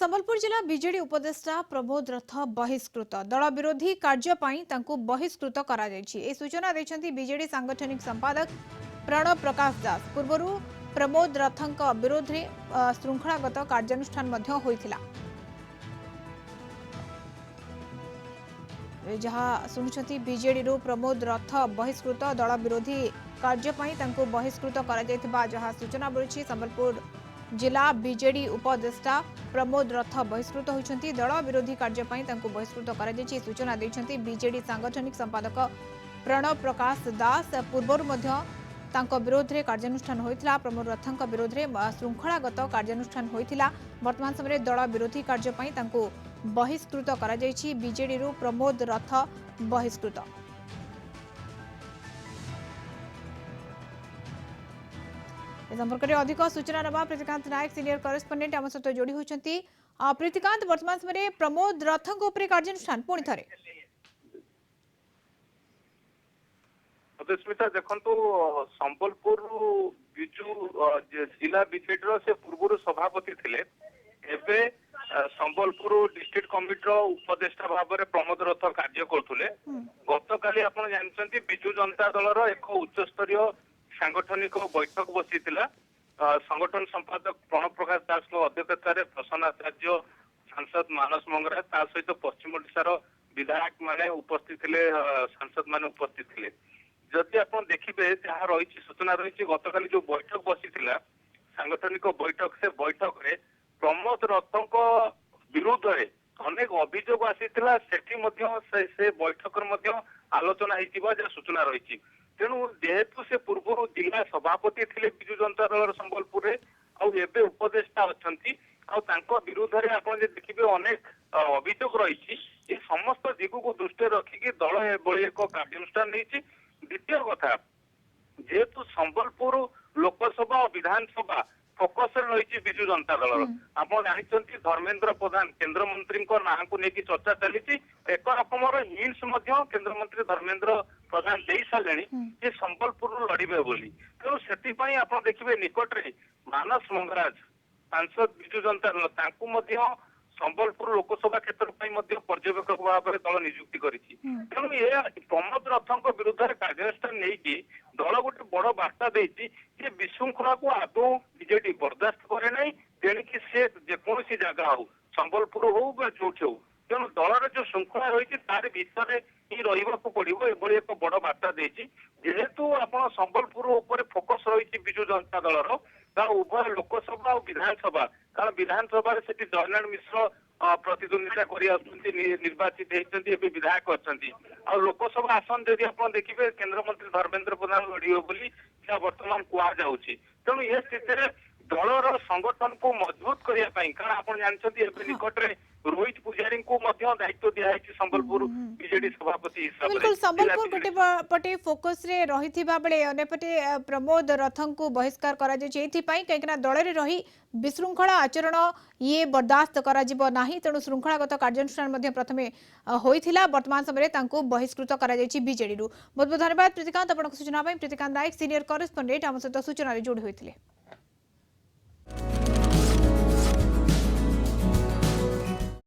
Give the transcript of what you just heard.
संबलपुर जिला बीजेडी उपदेष्टा प्रमोद रथ बहिष्कृत दल विरोधी कार्य बहिष्कृत करा सूचना देछंती बीजेडी सांगठनिक संपादक प्रणव प्रकाश दास। पूर्व प्रमोद रथ विरोध में श्रृंखलागत कार्यानुष्ठान होइथिला। जहाँ शुणुंट बीजेडी प्रमोद रथ बहिष्कृत दल विरोधी कार्य बहिष्कृत करा जहाँ सूचना मिली। संबलपुर जिला बीजेडी उपदेष्टा प्रमोद रथ बहिष्कृत होती दल विरोधी कार्य बहिष्कृत करा सूचना देते बीजेडी सांगठनिक संपादक प्रणव प्रकाश दास। पूर्वर विरोध में कार्यानुष्ठान होता। प्रमोद रथ विरोध में श्रृंखलागत कार्यानुष्ठान होता। वर्तमान समय दल विरोधी कार्य बहिष्कृत करा बीजेडी प्रमोद रथ बहिष्कृत। इस संपर्क में अधिक सूचना नवा प्रीतिकांत नायक सीनियर करेस्पोंडेंट आम सहित जोड़ी होती। प्रीतिकांत, वर्तमान समय प्रमोद रथ कार्यानुष्ठान पुणी थे स्मिता देखु संबलपुर विजु जिला बीजेडी से पूर्व सभापति थे संबलपुर डिस्ट्रिक्ट कमिटी उपदेष्टा भाव में प्रमोद रथ कार्य करुले। गत काली आप जानते विजु जनता दल एक उच्च स्तरीय सांगठनिक बैठक बसी संगठन संपादक प्रणव प्रकाश दास अध्यक्षतार प्रसन्न आचार्य सांसद मानस मंगरा सहित पश्चिम ओडिशार विधायक माने उपस्थित थे सांसद माने उपस्थित थे। जदि आप देखिए जहाँ रही सूचना रही गत काली जो बैठक बसी सांगठनिक बैठक से बैठक में प्रमोद रथ विरुद्ध में अनेक अभियोग आसीला से बैठक आलोचना होता सूचना रही। तेणु जेहेतु से पूर्व जिला सभापति थे विजु जनता दल संबलपुर में उपदेष्टा अच्छा विरुद्ध में आप देखिए अनेक अभियोग रही समस्त दिगु को दृष्टि रखिकी दल एभली एक कार्यानुष्ठान नहीं। द्वितीय कथा जेहेतु संबलपुर लोकसभा और विधानसभा फोकस रही विजु जनता दल आप जानते धर्मेंद्र प्रधान केंद्र मंत्री ना को लेकिन चर्चा चली एक रकम हिंट्स केंद्र मंत्री धर्मेंद्र प्रधान दे सारे ये संबलपुर लड़े बोली। तेणु से आप देखिए निकट में मानस मंगराज सांसद विजु जनता दल संबलपुर लोकसभा क्षेत्र पर्यवेक्षक भाव में दल नियुक्ति करी। तेणु ये प्रमोद रथ विरुद्ध में कार्यानुष्ठान नहीं दल गोटे बड़ बार्ता देती विशृंखला को आदौ बीजेडी बर्दास्त करे ना तेणिकी से जेकोसी जगह हो संबलपुर हो जो हो तेणु दलर जो श्रृंखला रही तार भितर ही रहा पड़ो एभली एक बड़ बार्ता देती। जेहेतु आप संबलपुर उपर फोकस रही विजु जनता दलर कारण उभय लोकसभा और विधानसभा कारण विधानसभा से जयनारायण मिश्र प्रतिद्वंदिता कर निर्वाचित होती विधायक अच्छा लोकसभा आसन जदि आप देखिए केंद्र मंत्री धर्मेंद्र प्रधान लड़े बोली वर्तमान कहु। तेणु ये स्थिति दलर संगठन को मजबूत करने कारण आप जानते निकट में रोहित पुजारी को दायित्व दिखाई संबलपुर बीजेडी सभापति हिसाब से संबलपुर गोटे पटे फोकस रे रही बेले अंपटे प्रमोद रथ को बहिष्कार कहीं दल में रही विशृंखला आचरण ये बर्दास्त करा तेणु श्रृंखलागत कार्यानुष्ठान प्रथम होता। वर्तमान समय बहिष्कृत बीजेडी। बहुत बहुत धन्यवाद प्रीतिकांत सूचना। प्रीतिकांत नायक सीनियर करेस्पोंडेंट आम सहित सूचना जोड़ी होते।